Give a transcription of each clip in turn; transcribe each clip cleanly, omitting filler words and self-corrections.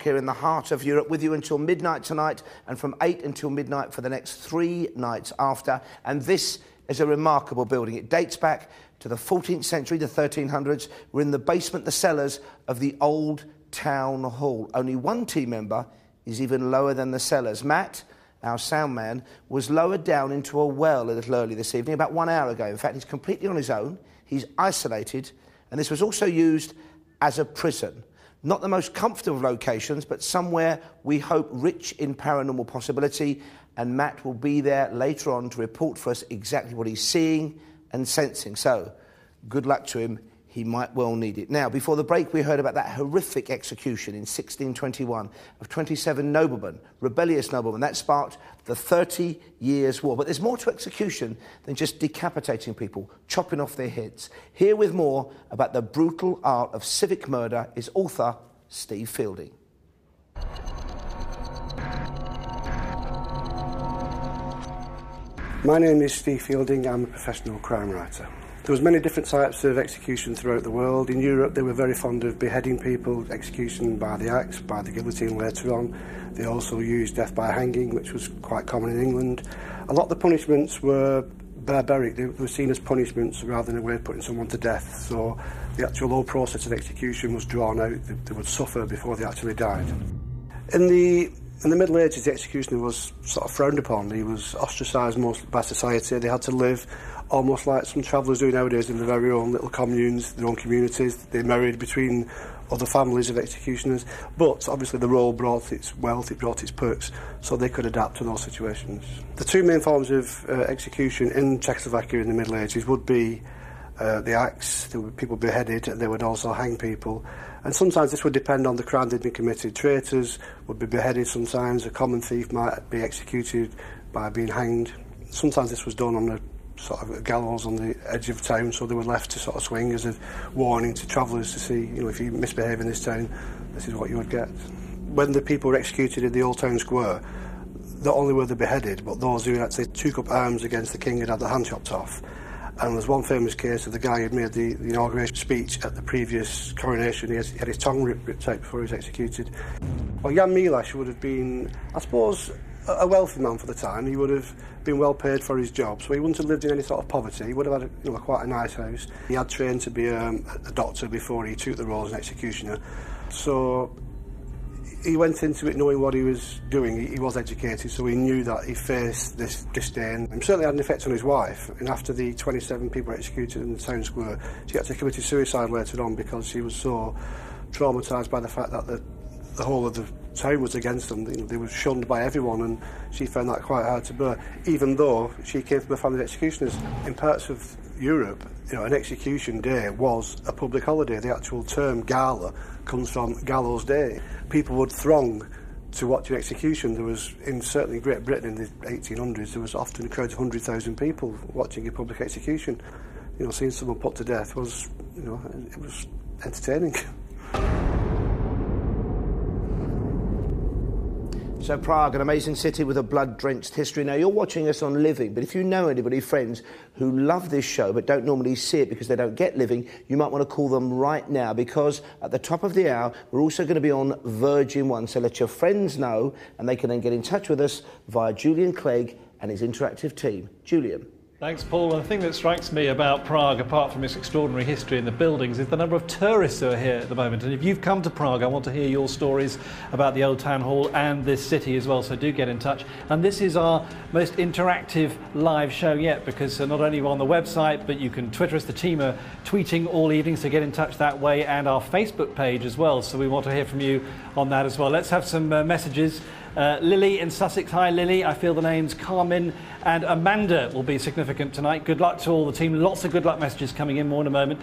Here in the heart of Europe, with you until midnight tonight and from 8 until midnight for the next 3 nights after. And this is a remarkable building. It dates back to the 14th century, the 1300s. We're in the basement, the cellars of the old town hall. Only one team member is even lower than the cellars. Matt, our sound man, was lowered down into a well a little early this evening, about 1 hour ago. In fact, he's completely on his own. He's isolated, and this was also used as a prison. Not the most comfortable locations, but somewhere we hope rich in paranormal possibility, and Matt will be there later on to report for us exactly what he's seeing and sensing. So, good luck to him. He might well need it. Now, before the break, we heard about that horrific execution in 1621 of 27 noblemen, rebellious noblemen. That sparked the 30 Years' War. But there's more to execution than just decapitating people, chopping off their heads. Here with more about the brutal art of civic murder is author Steve Fielding. My name is Steve Fielding. I'm a professional crime writer. There was many different types of execution throughout the world. In Europe, they were very fond of beheading people, execution by the axe, by the guillotine later on. They also used death by hanging, which was quite common in England. A lot of the punishments were barbaric. They were seen as punishments rather than a way of putting someone to death. So the actual whole process of execution was drawn out. They would suffer before they actually died. In the Middle Ages, the executioner was sort of frowned upon. He was ostracised mostly by society. They had to live almost like some travellers do nowadays in their very own little communes, their own communities. They married between other families of executioners. But obviously the role brought its wealth, it brought its perks, so they could adapt to those situations. The two main forms of execution in Czechoslovakia in the Middle Ages would be the axe. There would be people beheaded, and they would also hang people. And sometimes this would depend on the crime they'd been committed. Traitors would be beheaded sometimes. A common thief might be executed by being hanged. Sometimes this was done on a sort of gallows on the edge of town, so they were left to sort of swing as a warning to travellers to see, you know, if you misbehave in this town, this is what you would get. When the people were executed in the old town square, not only were they beheaded, but those who actually took up arms against the king had their hand chopped off. And there's one famous case of the guy who made the inauguration speech at the previous coronation. He had his tongue ripped out before he was executed. Well, Jan Miláš would have been, I suppose, a wealthy man for the time. He would have been well paid for his job, so he wouldn't have lived in any sort of poverty. He would have had quite a nice house. He had trained to be a doctor before he took the role as an executioner. So he went into it knowing what he was doing. He was educated, so he knew that he faced this disdain. It certainly had an effect on his wife, and after the 27 people were executed in the town square, she actually committed suicide later on because she was so traumatised by the fact that the whole of the town was against them. They were shunned by everyone, and she found that quite hard to bear, even though she came from a family of executioners. In parts of Europe, an execution day was a public holiday. The actual term gala comes from gallows day. People would throng to watch an execution. There was, certainly Great Britain in the 1800s, there was often a crowd of 100,000 people watching a public execution. Seeing someone put to death was, it was entertaining. So Prague, an amazing city with a blood-drenched history. Now, you're watching us on Living, but if you know anybody, friends, who love this show but don't normally see it because they don't get Living, you might want to call them right now, because at the top of the hour, we're also going to be on Virgin One. So let your friends know, and they can then get in touch with us via Julian Clegg and his interactive team. Julian. Thanks, Paul. And the thing that strikes me about Prague, apart from its extraordinary history and the buildings, is the number of tourists who are here at the moment. And if you've come to Prague, I want to hear your stories about the Old Town Hall and this city as well, so do get in touch. And this is our most interactive live show yet, because not only are we on the website, but you can Twitter us. The team are tweeting all evening, so get in touch that way, and our Facebook page as well. So we want to hear from you on that as well. Let's have some messages. Lily in Sussex. Hi, Lily. I feel the names Carmen and Amanda will be significant tonight. Good luck to all the team. Lots of good luck messages coming in, more in a moment.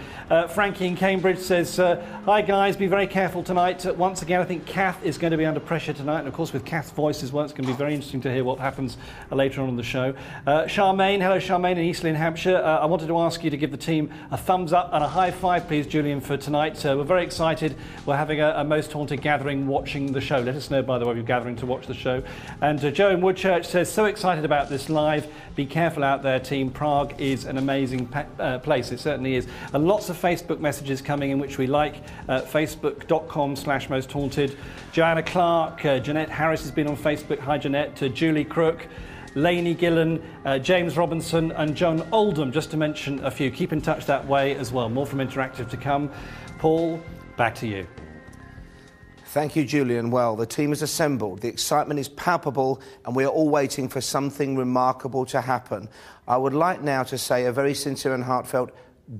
Frankie in Cambridge says, hi, guys. Be very careful tonight. Once again, I think Kath is going to be under pressure tonight. And, of course, with Kath's voice as well, it's going to be very interesting to hear what happens later on in the show. Charmaine. Hello, Charmaine in East Lynne, Hampshire. I wanted to ask you to give the team a thumbs up and a high five, please, Julian, for tonight. We're very excited. We're having a most haunted gathering watching the show. Let us know, by the way, if you're gathering to watch watch the show. And Joe in Woodchurch says, so excited about this live. Be careful out there, team. Prague is an amazing place. It certainly is. And lots of Facebook messages coming in, which we like. Facebook.com/mosthaunted. Joanna Clark, Jeanette Harris has been on Facebook. Hi, Jeanette. Julie Crook, Lainey Gillen, James Robinson and Joan Oldham, just to mention a few. Keep in touch that way as well. More from Interactive to come. Paul, back to you. Thank you, Julian. Well, the team is assembled, the excitement is palpable, and we are all waiting for something remarkable to happen. I would like now to say a very sincere and heartfelt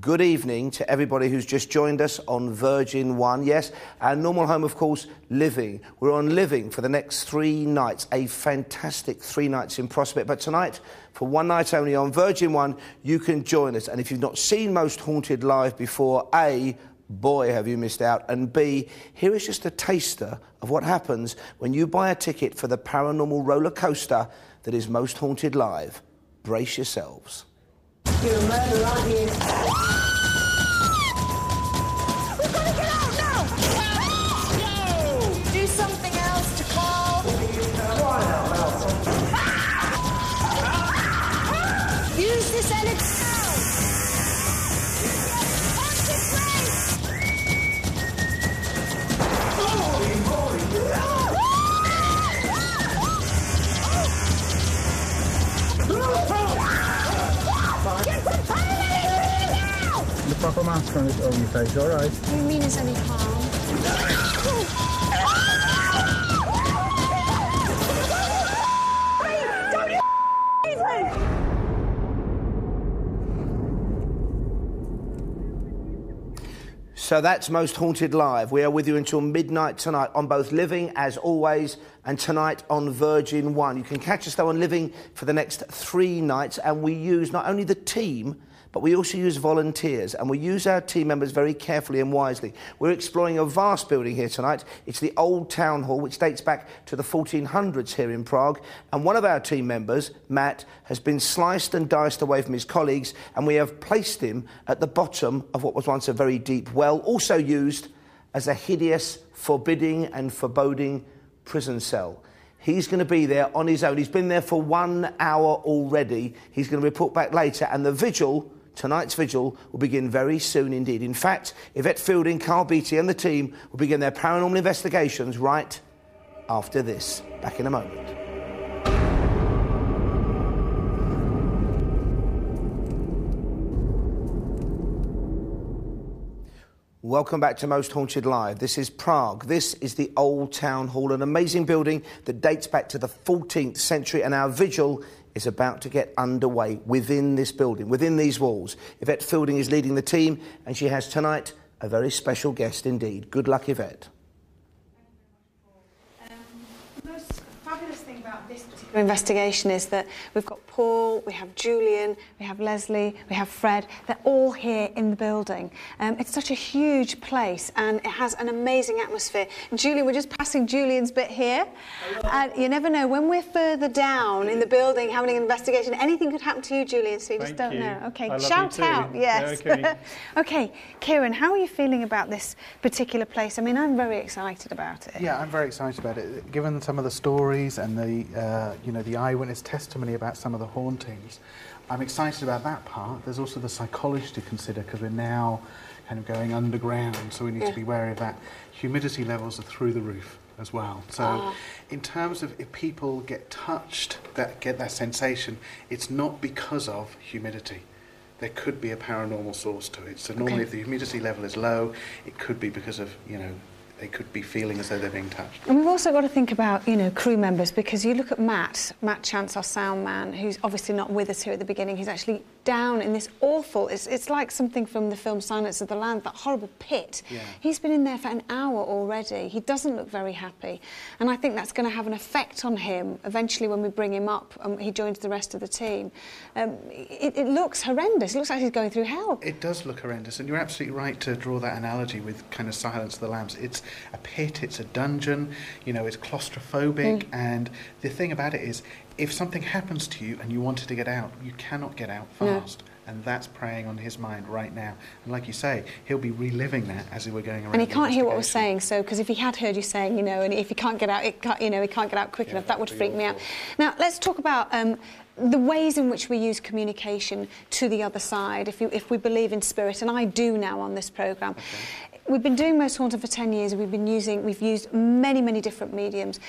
good evening to everybody who's just joined us on Virgin One. Yes, our normal home, of course, Living. We're on Living for the next 3 nights, a fantastic 3 nights in prospect. But tonight, for 1 night only on Virgin One, you can join us. And if you've not seen Most Haunted live before, A, boy, have you missed out. And B, here is just a taster of what happens when you buy a ticket for the paranormal roller coaster that is Most Haunted Live. Brace yourselves. You're a murderer, aren't you? We've got to get out now! No! Do something else to call. Use this energy now! The proper mask on your face, all right? What do you mean there's any harm? So that's Most Haunted Live. We are with you until midnight tonight on both Living, as always, and tonight on Virgin One. You can catch us, though, on Living for the next 3 nights, and we use not only the team, but we also use volunteers, and we use our team members very carefully and wisely. We're exploring a vast building here tonight. It's the Old Town Hall, which dates back to the 1400s here in Prague, and one of our team members, Matt, has been sliced and diced away from his colleagues, and we have placed him at the bottom of what was once a very deep well, also used as a hideous, forbidding and foreboding prison cell. He's going to be there on his own. He's been there for 1 hour already. He's going to report back later, and the vigil, tonight's vigil, will begin very soon indeed. In fact, Yvette Fielding, Carl Beattie and the team will begin their paranormal investigations right after this. Back in a moment. Welcome back to Most Haunted Live. This is Prague. This is the Old Town Hall, an amazing building that dates back to the 14th century, and our vigil is about to get underway within this building, within these walls. Yvette Fielding is leading the team, and she has tonight a very special guest indeed. Good luck, Yvette. The most fabulous thing about this particular investigation is that we've got Paul, we have Julian, we have Leslie, we have Fred. They're all here in the building. It's such a huge place, and it has an amazing atmosphere. Julian, we're just passing Julian's bit here. And you never know, when we're further down in the building having an investigation, anything could happen to you, Julian, so you just don't know. Okay, shout out, yes. Okay. Okay, Kieran, how are you feeling about this particular place? I mean, I'm very excited about it. Yeah, I'm very excited about it. Given some of the stories and the, you know, the eyewitness testimony about some of the hauntings, I'm excited about that part. There's also the psychology to consider, because we're now kind of going underground, so we need to be wary of that. Humidity levels are through the roof as well. So in terms of if people get touched, get that sensation, it's not because of humidity. There could be a paranormal source to it. So normally if the humidity level is low, it could be because of, you know, they could be feeling as though they're being touched. And we've also got to think about, you know, crew members, because you look at Matt Chance, our sound man, who's obviously not with us here at the beginning. He's actually down in this awful, it's like something from the film Silence of the Lambs, that horrible pit. Yeah. He's been in there for an hour already. He doesn't look very happy. And I think that's going to have an effect on him eventually when we bring him up and he joins the rest of the team. It looks horrendous. It looks like he's going through hell. It does look horrendous, and you're absolutely right to draw that analogy with kind of Silence of the Lambs. It's a pit, it's a dungeon, you know, it's claustrophobic, and the thing about it is, if something happens to you and you wanted to get out, you cannot get out fast. and that's preying on his mind right now. And like you say, he'll be reliving that as we're going around. And he can't hear what we're investigation. saying, so because if he had heard you saying, you know, and if he can't get out, he can't get out quick enough, that would freak me out. Now, let's talk about the ways in which we use communication to the other side, if we believe in spirit, and I do now on this programme. Okay. We've been doing Most Haunted for 10 years. We've used many, many different mediums.